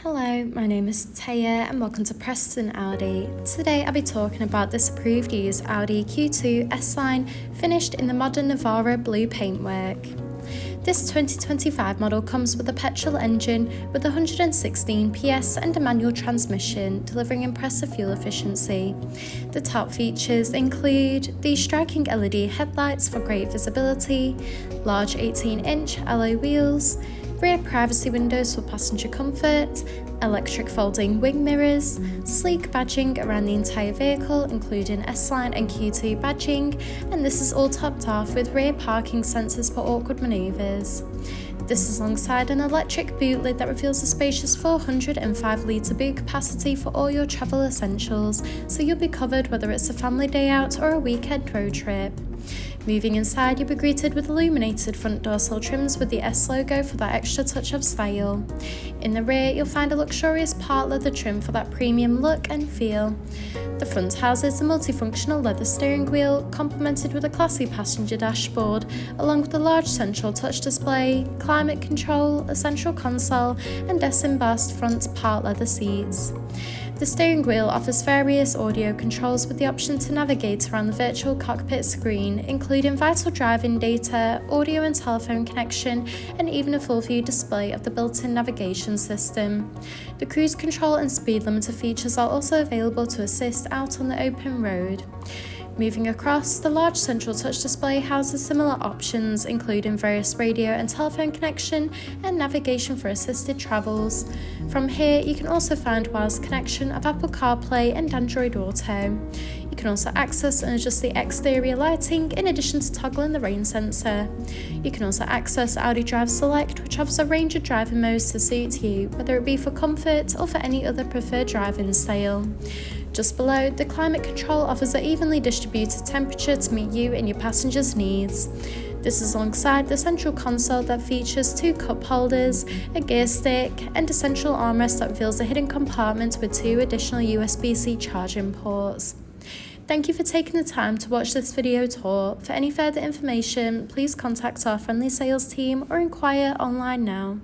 Hello, my name is Taya and welcome to Preston Audi. Today I'll be talking about this approved use Audi Q2 S-Line finished in the modern Navarra Blue paintwork. This 2025 model comes with a petrol engine with 116 PS and a manual transmission, delivering impressive fuel efficiency. The top features include the striking LED headlights for great visibility, large 18-inch alloy wheels, rear privacy windows for passenger comfort, electric folding wing mirrors, sleek badging around the entire vehicle including S-Line and Q2 badging, and this is all topped off with rear parking sensors for awkward manoeuvres. This is alongside an electric boot lid that reveals a spacious 405-litre boot capacity for all your travel essentials, so you'll be covered whether it's a family day out or a weekend road trip. Moving inside, you'll be greeted with illuminated front dorsal trims with the S logo for that extra touch of style. In the rear, you'll find a luxurious part leather trim for that premium look and feel. The front houses a multifunctional leather steering wheel, complemented with a classy passenger dashboard, along with a large central touch display, climate control, a central console, and S-embossed front part leather seats. The steering wheel offers various audio controls with the option to navigate around the virtual cockpit screen, including vital driving data, audio and telephone connection, and even a full view display of the built-in navigation system. The cruise control and speed limiter features are also available to assist out on the open road. Moving across, the large central touch display houses similar options, including various radio and telephone connection and navigation for assisted travels. From here, you can also find wireless connection of Apple CarPlay and Android Auto. You can also access and adjust the exterior lighting in addition to toggling the rain sensor. You can also access Audi Drive Select, which offers a range of driving modes to suit you, whether it be for comfort or for any other preferred driving style. Just below, the climate control offers an evenly distributed temperature to meet you and your passengers' needs. This is alongside the central console that features 2 cup holders, a gear stick, and a central armrest that reveals a hidden compartment with 2 additional USB-C charging ports. Thank you for taking the time to watch this video tour. For any further information, please contact our friendly sales team or inquire online now.